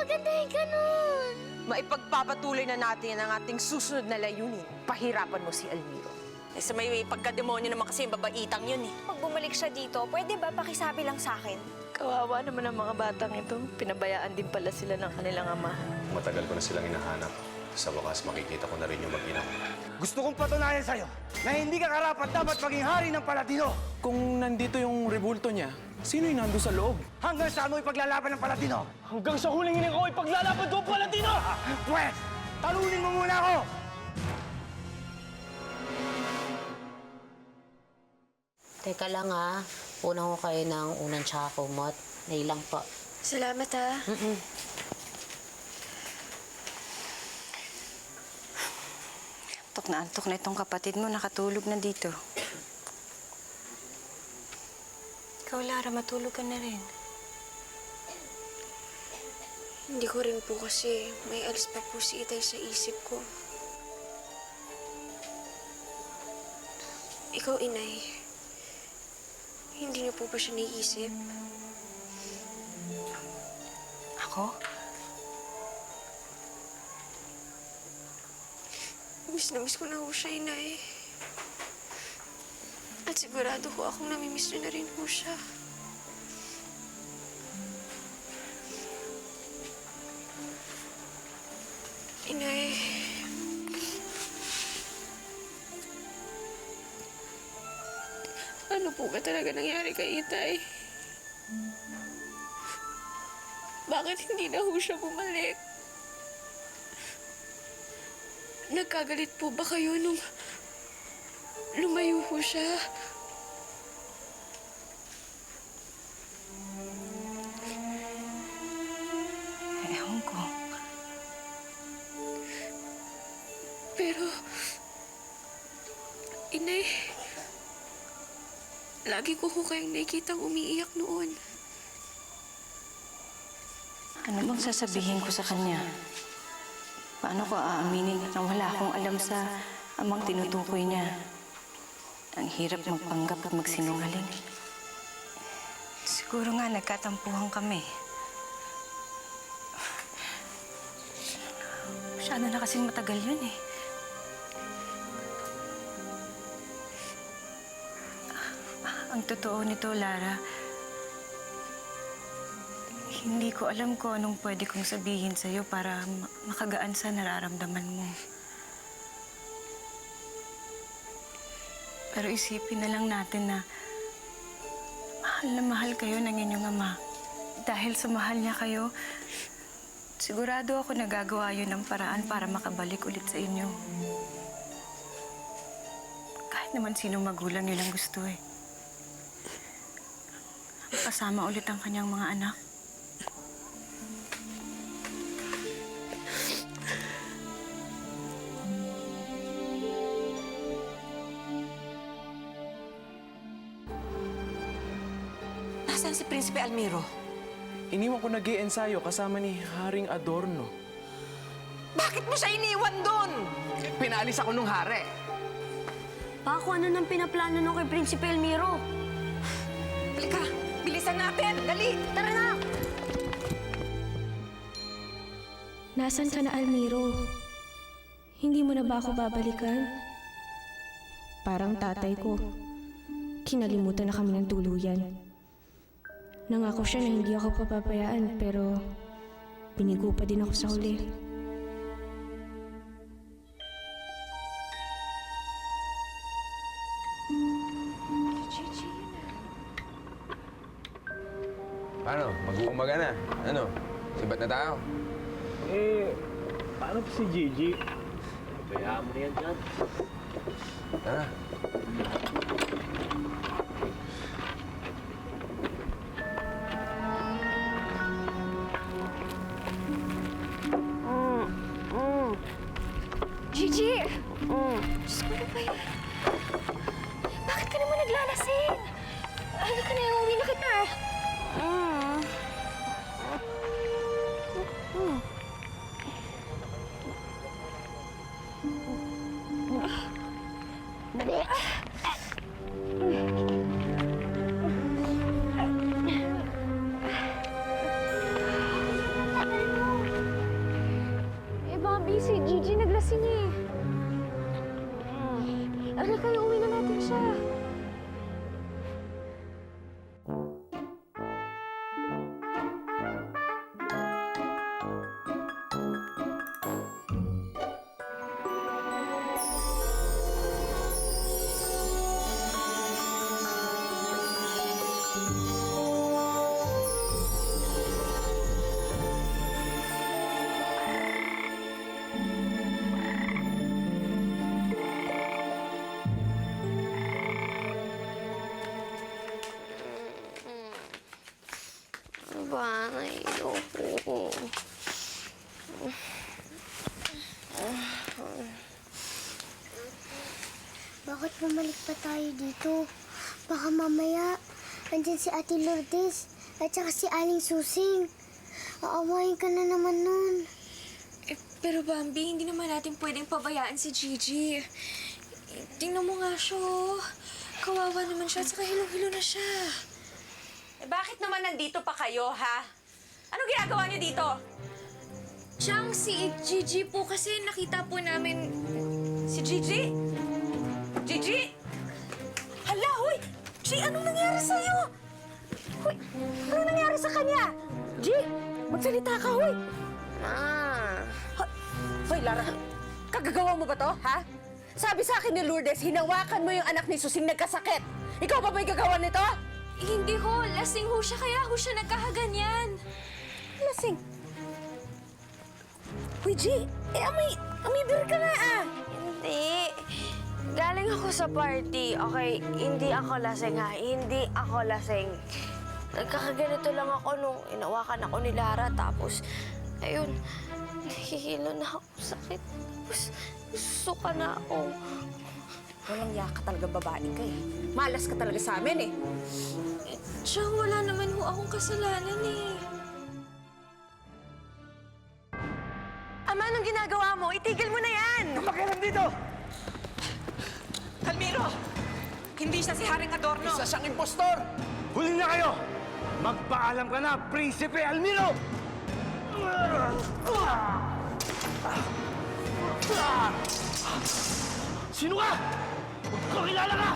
maganda yung ganun. Maipagpapatuloy na natin ang ating susunod na layunin. Pahirapan mo si Almiro. Eh, sa may pagkademonyo naman kasi yung babaitang yun eh. Pag bumalik siya dito, pwede ba pakisabi lang sa akin? Kawawa naman ang mga batang ito. Pinabayaan din pala sila ng kanilang ama. Matagal ko na silang hinahanap. Sa wakas, makikita ko na rin yung mag-ina ko. Gusto kong patunayan sa'yo na hindi ka karapat dapat maging hari ng Palatino. Kung nandito yung rebulto niya, sino yung nando sa loob? Hanggang saan mo ipaglalaban ng Palatino? Hanggang sa huling hining ko, ipaglalaban ko ang Palatino! Pwes, talunin mo muna ako! Teka lang ha. Unang ko kayo ng unang tsaka kumot. Nailang po. Salamat ha. Antok na itong kapatid mo. Nakatulog na dito. Ikaw, Lara, matulog ka na rin. Hindi ko rin po kasi may alis pa po si Itay sa isip ko. Ikaw, Inay, hindi niyo po ba siya naiisip? Ako? Miss na miss ko na po siya, Inay. At sigurado ko akong namimiss niyo na rin po siya. Inay, ano po ba talaga nangyari kay Itay? Bakit hindi na ho siya bumalik? Nagkagalit po ba kayo nung lumayo po siya? Ewan ko. Pero, Inay, lagi ko kayong nakikitang umiiyak noon. Ano bang sasabihin ko sa kanya? Paano ko aaminin na wala akong alam sa amang tinutukoy niya? Ang hirap magpanggap at magsinungaling. Siguro nga nagkatampuhan kami. Masyado na kasing matagal yun eh. Ang totoo nito, Lara, hindi ko alam kung anong pwede kong sabihin sa'yo para makagaan sa nararamdaman mo. Pero isipin na lang natin na mahal kayo ng inyong ama. Dahil sa mahal niya kayo, sigurado ako nagagawa yun ng paraan para makabalik ulit sa inyo. Kahit naman sino magulang nilang gusto eh. Kasama ulit ang kanyang mga anak. Nasaan si Prinsipe Almiro? Iniwan ko nag-iensayo kasama ni Haring Adorno. Bakit mo siya iniwan doon? Pinalis ako nung hari. Pa, kung ano nang pinaplano nung kay Prinsipe Elmiro? Halika, bilisan natin! Dali! Tara na! Nasaan ka na, Almiro? Hindi mo na ba ako babalikan? Parang tatay ko. Kinalimutan na kami ng tuluyan. Nangako siya na hindi ako papapayaan, pero binigo pa din ako sa huli. Paano? Mag-uumaga na. Ano? Sibat na tayo? Paano pa si Gigi? Bayaan mo na yan dyan. Tara. Gigi! Diyos ko, ano ba yan? Bakit ka naman naglalasing? Halika na, uwi na kita. lasing eh. Halika, uwi na natin siya. Ba, ayoko. Bakit bumalik pa tayo dito? Baka mamaya, andyan si Ate Lourdes at saka si Aling Susing. Aawahin ka na naman nun. Pero Bambi, hindi naman natin pwedeng pabayaan si Gigi. Tingnan mo nga siya, oh. Kawawa naman siya at saka hilong-hilo na siya. Bakit naman nandito pa kayo, ha? Anong ginagawa niyo dito? Chang, si Gigi po kasi nakita po namin... Si Gigi? Gigi? Hala, hoy! Gigi, anong nangyari sa'yo? Hoy, anong nangyari sa kanya? Gigi, magsalita ka, hoy! Hoy, Lara, kagagawa mo ba to, ha? Sabi sa akin ni Lourdes, hinawakan mo yung anak ni Susing nagkasakit. Ikaw ba may gagawa nito? Hindi ho, lasing ho siya kaya ho siya nagkakaganyan. Lasing. Hoy, Gigi, amoy beer ka nga, ah! Hindi. Galing ako sa party. Okay, hindi ako lasing ha. Hindi ako lasing. Nagkakaganito lang ako nung inawakan ako ni Lara. Tapos, ayun, nahihilo na ako. Sakit. Tapos, suka na ako. Walang yaka talaga babae ka eh. Malas ka talaga sa amin eh. Chang, wala naman ho akong kasalanan eh. Ama, anong ginagawa mo? Itigil mo na yan! Pakialam dito! Almiro! Hindi siya si Haring Adorno! Isa siyang impostor! Huli na kayo! Magpaalam ka na, Prinsipe Almiro! Sino ka? Magkakilala ka!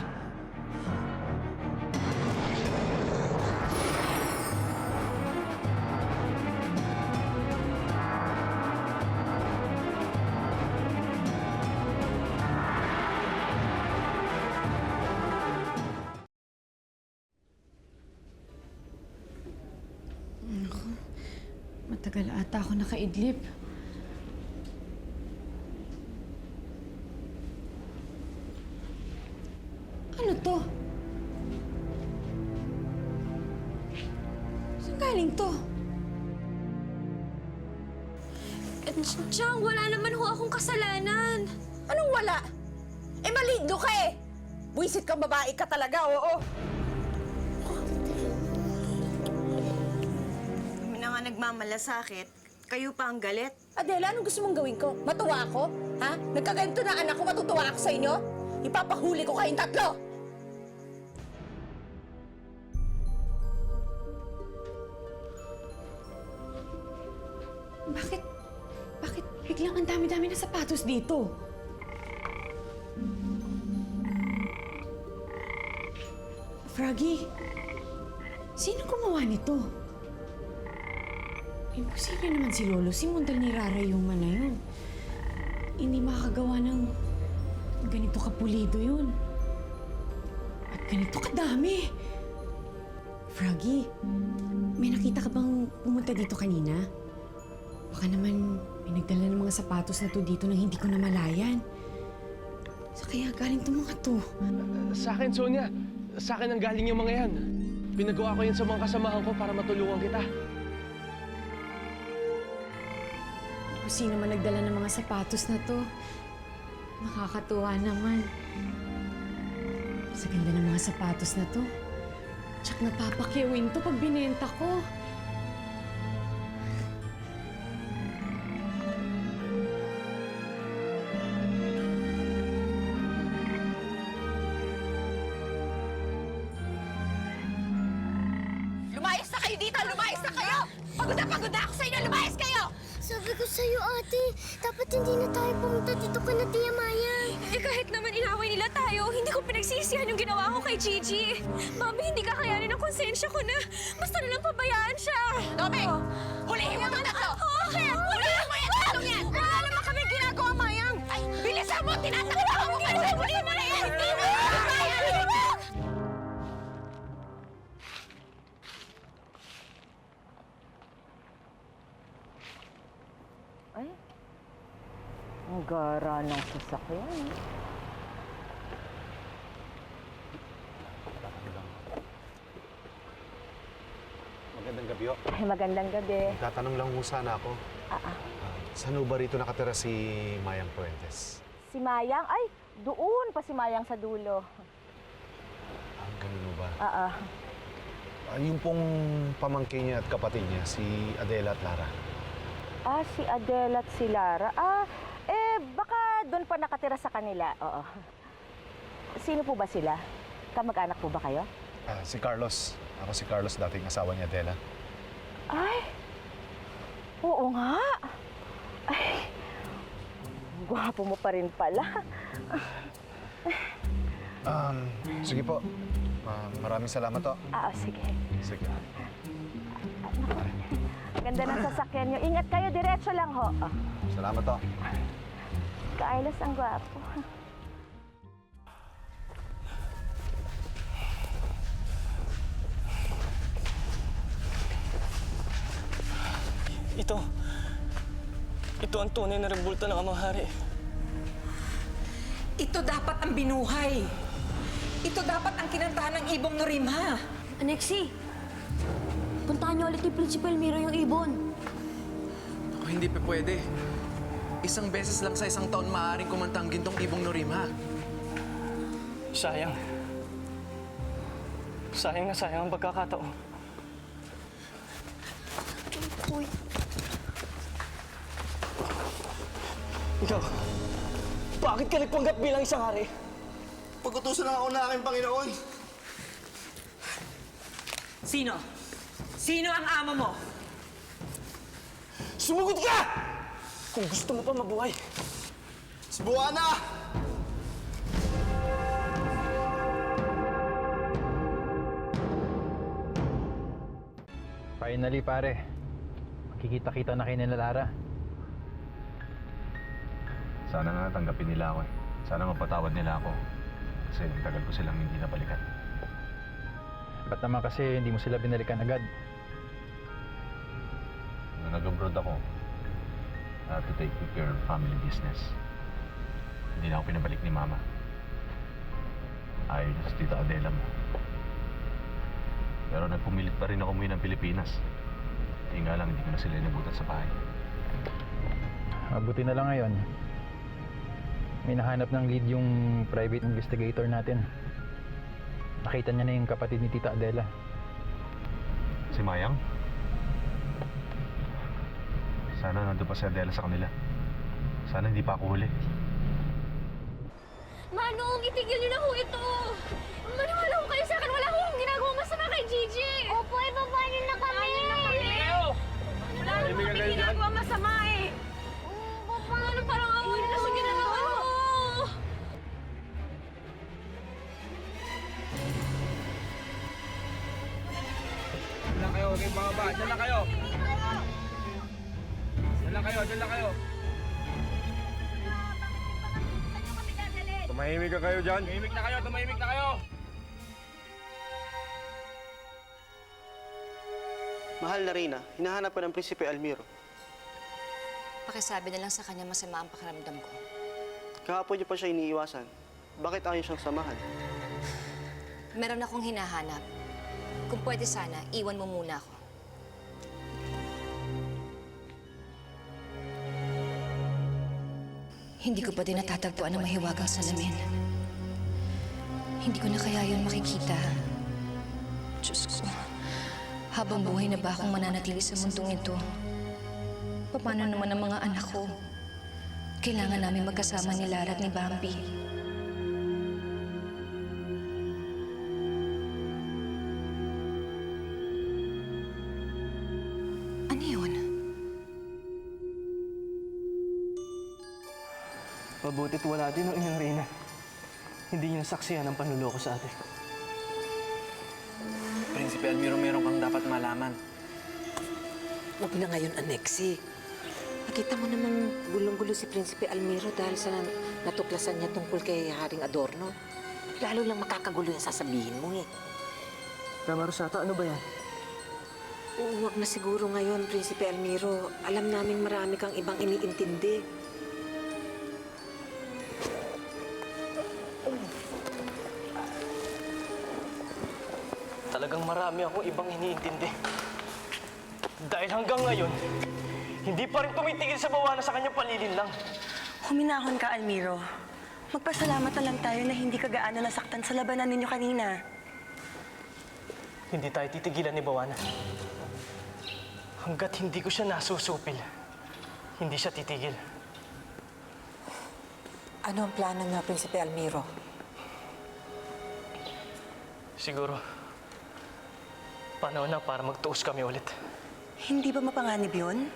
Matagal ata ako nakaidlip. Ano to? Saan galing to? Chang, wala naman ho akong kasalanan. Anong wala? Eh, maligno ka eh! Buisit kang babae ka talaga, oo. Kami na nga nagmamalasakit. Kayo pa ang galit. Adela, anong gusto mong gawin ko? Matuwa ako? Ha? Nagkaganito na anak ko, matutuwa ako sa inyo? Ipapahuli ko kayong tatlo! Bakit biglang ang dami-dami na sapatos dito? Froggy, sino gumawa nito? Imposible naman si Lolo. Si Mundal ni Rara yung na yun. Hindi makagawa ng ganito kapulido yun. At ganito kadami. Froggy, may nakita ka bang pumunta dito kanina? Baka naman may nagdala ng mga sapatos na to dito na hindi ko namalayan. Sa kaya galing to mga to? Sa akin, Sonia. Sa akin ang galing yung mga yan. Pinagawa ko yan sa mga kasamahan ko para matulungan kita. Kung sino man nagdala ng mga sapatos na to, nakakatuwa naman. Sa ganda ng mga sapatos na to, tsak napapakyawin to pag binenta ko. Lumayas na kayo dito! Lumayas na kayo! Pagod na ako sa inyo! Lumayas kayo! Sabi ko sa'yo, ate. Dapat hindi na tayo pumunta dito ka na, Tia Maya. Eh kahit naman inaway nila tayo, hindi ko pinagsisihan yung ginawa ko kay Gigi. Mami, hindi kakayanin ang konsensya ko na. Basta na lang pabayaan siya. Doming! Hulihin mo itong tatlo! Okay, Hulihin mo yung tatlong yan! Wala naman kami ginagawa, Mayang! Ay, bilisan mo! Tinatakot ako! Hulihin mo na yan! Hindi mo! Mayang! Ang gara ng sasakyan. Magandang gabi, ho. Ay, magandang gabi. Tatanong lang ho sana ako. Saan ho ba rito nakatira si Mayang Puentes? Si Mayang? Ay, doon pa si Mayang sa dulo. Ganun ho ba? Oo. Yung pong pamangkin niya at kapatid niya, si Adela at Lara. Si Adela at si Lara. Baka doon pa nakatira sa kanila. Oo. Sino po ba sila? Kamag-anak po ba kayo? Si Carlos. Ako si Carlos, dating asawa niya Adela. Ay, oo nga. Ay, gwapo mo pa rin pala. Sige po. Maraming salamat ho. Sige. Sige. Ganda ng sasakyan nyo. Ingat kayo, diretso lang ho. Salamat ho. Ka-Aylos ang gwapo. Ito ang tunay na rebulto ng Amang Hari. Ito dapat ang binuhay. Ito dapat ang kinantahan ng ibong Norimha. Anexi, puntahan niyo ulit ni Principal Miro yung ibon. Hindi pa pwede. Isang beses lang sa isang taon maaaring kumanta ang gintong ibong Norimha. Sayang. Sayang na sayang ang pagkakataon. Uy, Ikaw, bakit ka nagpanggap bilang isang hari? Pag-utusan lang ako na aking Panginoon. Sino? Sino ang amo mo? Sumugod ka! Kung gusto mo pa mabuhay. Subukan na! Finally, pare. Magkikita-kita na kayo nila Lara. Sana nga tanggapin nila ako eh. Sana mapatawad nila ako. Kasi tagal ko silang hindi nabalikan. Ba't naman kasi hindi mo sila binalikan agad? Nung nag-abroad ako, I had to take good care of family business. Hindi na ako pinabalik ni Mama. Ayaw niya sa Tita Adela mo. Pero nagpumilit pa rin ako umuwi ng Pilipinas. Hindi nga lang, hindi ko na sila inabutan sa bahay. Mabuti na lang ngayon. May nahanap ng lead yung private investigator natin. Nakita niya na yung kapatid ni Tita Adela. Si Mayang? Sana nandun pa si Adela sa kanila. Sana hindi pa ako huli. Manong, itigil niyo na ho ito. Maniwala ho kayo sa akin. Wala akong ginagawang masama kay Gigi. Opo, ibaba niyo na kami. Wala akong kami ginagawang masama eh. Ano parang awan na sa ginagawa mo? Diyan lang kayo, okay baba. Diyan lang kayo. Diyan lang kayo, diyan lang kayo. Tumahimik ka kayo dyan. Tumahimik na kayo, tumahimik na kayo. Mahal na Reyna, hinahanap ko ng Prinsipe Almiro. Pakisabi na lang sa kanya masama ang pakiramdam ko. Kahapon niyo pa siya iniiwasan. Bakit ayaw siyang samahan? Meron akong hinahanap. Kung pwede sana, iwan mo muna ako. Hindi ko pa din natatagpuan ang mahiwagang salamin. Hindi ko na kaya yun makikita. Diyos ko, habang buhay na ba akong mananatili sa mundong ito? Paano naman ang mga anak ko? Kailangan namin magkasama ni Lara at ni Bambi. Ano yun? Mabutit wala din ang inyong Reyna. Hindi niya nasaksihan ang panluloko sa ate. Prinsipe Almiro, meron kang dapat malaman. Huwag na ngayon, Anexi. Nakita mo namang gulong-gulo si Prinsipe Almiro dahil sa natuklasan niya tungkol kay Haring Adorno. Lalo lang makakagulo yung sasabihin mo eh. Tama, Rosata, ano ba yan? Huwag na siguro ngayon, Prinsipe Almiro. Alam namin marami kang ibang iniintindi. Talagang marami akong ibang iniintindi. Dahil hanggang ngayon, hindi pa rin tumitigil sa bawana sa kanyang palilinlang. Huminahon ka, Almiro. Magpasalamat na lang tayo na hindi ka gaano nasaktan sa labanan ninyo kanina. Hindi tayo titigilan ni Bawana. Hanggat hindi ko siya nasusupil, hindi siya titigil. Ano ang plano niya, Prinsipe Almiro? Siguro, panahon na para magtuos kami ulit. Hindi ba mapanganib yun?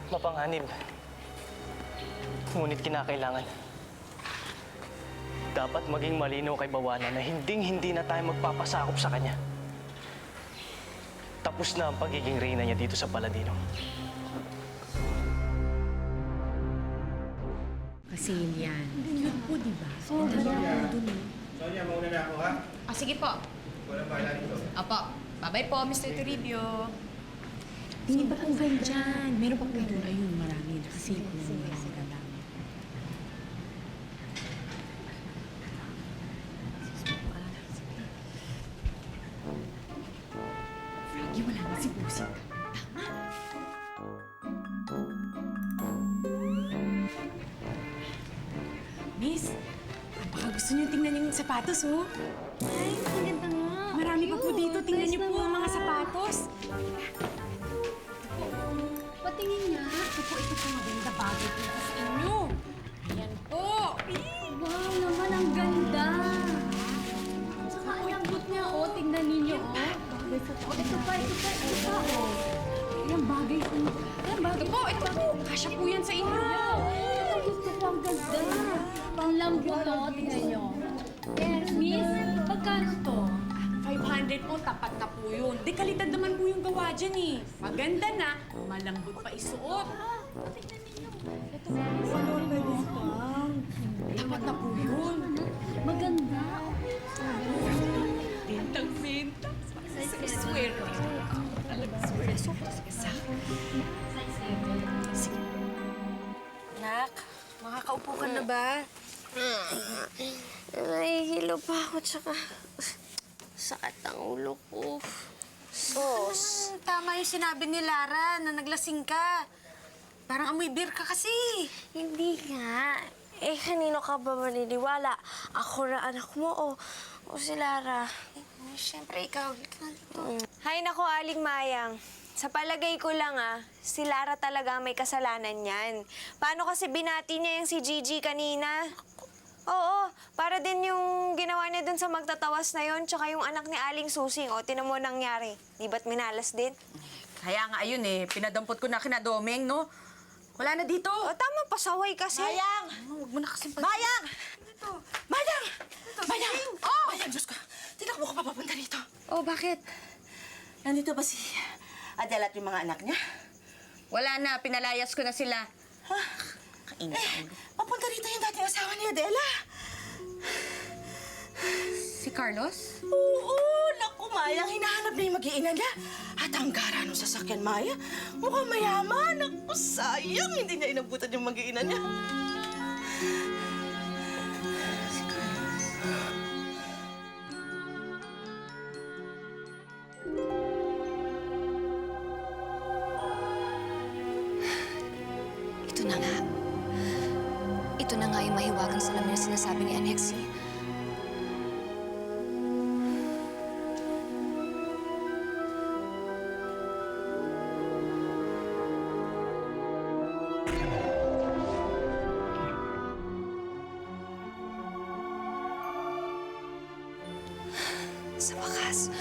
Mapanganib. Ngunit kinakailangan. Dapat maging malinaw kay Bawana na hinding-hindi na tayo magpapasakop sa kanya. Tapos na ang pagiging reyna niya dito sa Paladino. Kasi yan. Yun po, di ba? Sonia, mauna na ako, ha? Sige po. Walang bahala dito. Apo. Bye-bye po, Mr. Toribio. Tingin ba kung kayo dyan? Meron pa po doon. Ayun, marami. Nakasilip na mga lang. Frankie, wala na si Pusik. Miss, baka gusto niyo tingnan yung sapatos, oh. Ay, ang ganda nga. Marami pa po dito. Tingnan niyo po ang mga sapatos. Patingin nga. Ito po maganda bagay po sa inyo. Ayan po. Wow naman, ang ganda. Saka ang lambot niya, oh. Tingnan ninyo, oh. Ito pa, oh. Ayan, bagay po. Ayan, bagay po. Ito po. Kasya po yan sa inyo. Gusto ko ang ganda. Panglambot, oh. Tingnan nyo. Yes, miss. Pagkano to? 500 po, tapat na po yun. Dekalidad naman po yung gawa dyan eh. Maganda na, malambot pa isuot. Ito po, tapat na po yun. Maganda. Bintang-bintang. Swerte. Talagang swerte. Sige. Nak, makakaupo ka na ba? Nahihilo pa ako, tsaka sakit ang ulo ko. Sos, tama yung sinabi ni Lara na naglasing ka. Parang amoy beer ka kasi. Hindi nga. Eh, kanino ka ba maniniwala? Ako na anak mo o si Lara? Siyempre, ikaw. Hay nako, Aling Mayang. Sa palagay ko lang si Lara talaga may kasalanan niyan. Paano kasi binati niya yung si Gigi kanina? Oo, para din yung ginawa niya dun sa magtatawas na yon, tsaka yung anak ni Aling Susing. O, tinan mo nangyari. Di ba't minalas din? Kaya nga ayun eh, pinadampot ko na kina Domeng, no? Wala na dito. O, tama, pasaway kasi. Mayang! Huwag mo na kasing Mayang! Dito. Mayang! Mayang! Oh! Mayang, Diyos ko. Tinakbo ko pa papunta dito. Oh, bakit? Nandito ba si Adela at yung mga anak niya? Wala na, pinalayas ko na sila. Ha? Papunta dito yung dating asawa ni Adela. Si Carlos? Oo, naku, Mayang. Hinahanap na yung mag-iina niya. At ang gara nung sasakyan, Maya. Mukhang mayaman. Naku, sayang. Hindi niya inabutan yung mag-iina niya. Si Carlos. Ito na nga. Ito na nga yung mahiwagang salamin na sinasabi ni Anexi. Sa wakas,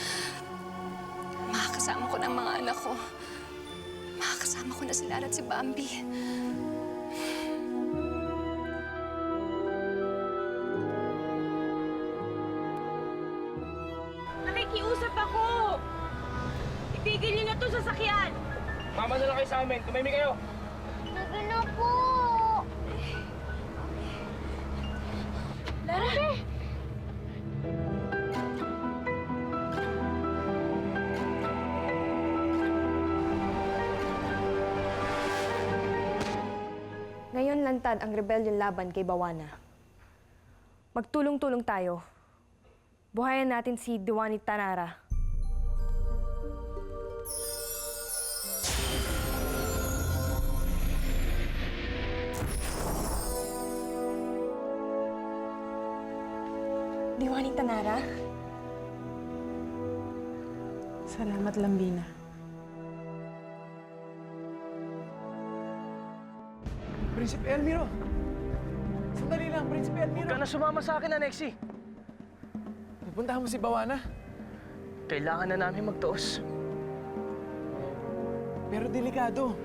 makakasama ko ng mga anak ko. Makakasama kasama ko na si Lara at si Bambi. Nakikiusap ako! Itigil niyo na to sa sasakyan! Mama na lang kayo sa amin. Tumimi kayo. Sige na po! Lara! Ngayon lantad ang rebellion laban kay Bawana. Magtulong-tulong tayo. Buhayan natin si Diwani Tanara. Diwani Tanara? Salamat, Lambina. Prinsipe Elmiro! Sandali lang, Prinsipe Elmiro! Huwag ka na sumama sa akin, Anexi. Pupuntahan mo si Bawana. Kailangan na namin magtuos. Pero delikado.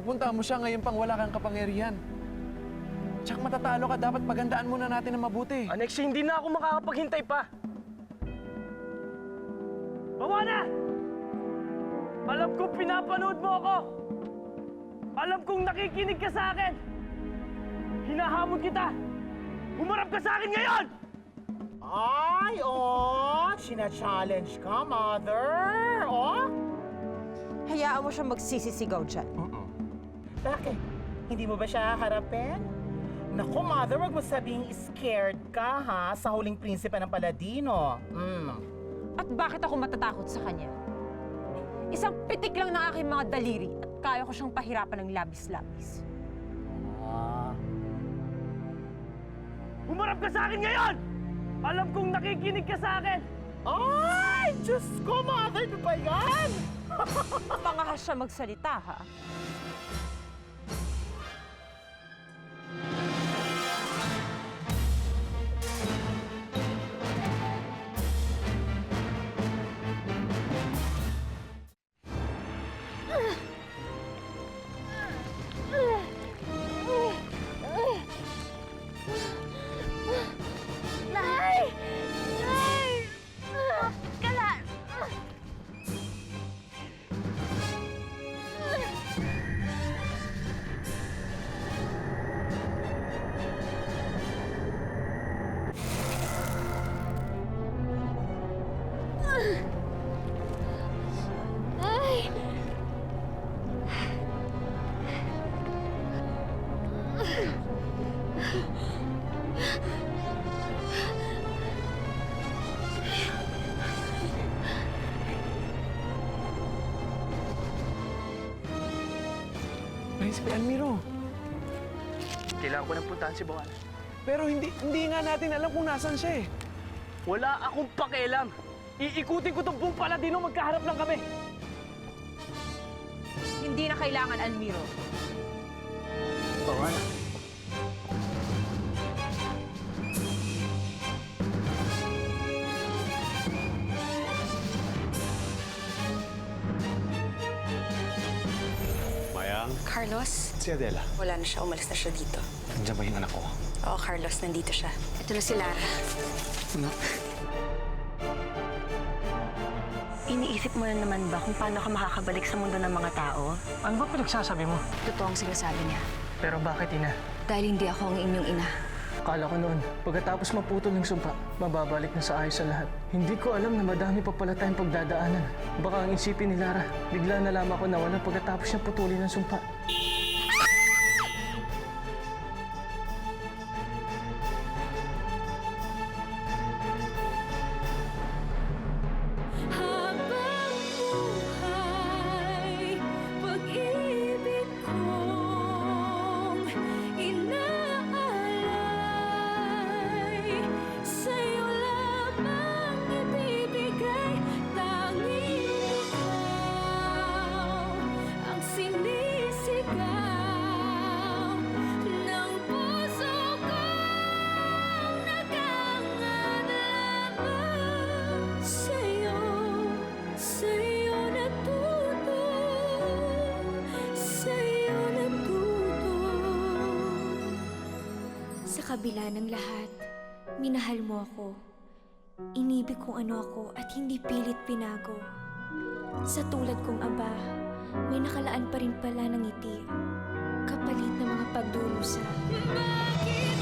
Pupuntahan mo siya ngayon pang wala kang kapangyarihan. Tsaka matatalo ka, dapat magandaan muna natin ng mabuti. Anexi, hindi na ako makakapaghintay pa. Bawana! Alam kong pinapanood mo ako. Alam kong nakikinig ka sa akin. Hinahamon kita. Humarap ka sa akin ngayon! Ay, oh! Sina-challenge ka, Mother! Oh? Hayaan mo siya magsisisigaw dyan. Bakit? Hindi mo ba siya harapin? Naku, Mother, wag mo sabihing scared ka, ha? Sa huling prinsipe ng Paladino. At bakit ako matatakot sa kanya? Isang pitik lang ng aking mga daliri at kaya ko siyang pahirapan ng labis-labis. Humarap ka sa akin ngayon! Alam kong nakikinig ka sa akin. Ay! Diyos ko, Mother! Ano ba yan? Pangahas siya magsalita, ha? Prinsipe Elmiro! Kailangan ko nang puntahan si Bawana. Pero hindi nga natin alam kung nasan siya eh. Wala akong pakialam. Iikutin ko itong buong Paladino, magkaharap lang kami. Hindi na kailangan, Almiro. Bawana. Mayang? Carlos? Si Adela. Wala na siya. Umalis na siya dito. Nandiyan ba yung anak ko? Oo, Carlos. Nandito siya. Ito na si Lara. Anak? Iniisip mo na naman ba kung paano ka makakabalik sa mundo ng mga tao? Ano ba pinagsasabi mo? Totoo ang sinasabi niya. Pero bakit, Ina? Dahil hindi ako ang inyong ina. Akala ko noon, pagkatapos maputol ng sumpa, mababalik na sa ayos sa lahat. Hindi ko alam na madami pa pala tayong pagdadaanan. Baka ang isipin ni Lara, bigla nalaman ko na wala pagkatapos niya putulin ng sumpa. Sinisigaw kabila ng lahat, minahal mo ako. Inibig kung ano ako at hindi pilit pinago. Sa tulad kong aba, may nakalaan pa rin pala ng ngiti, kapalit ng mga pagdurusa. Bakit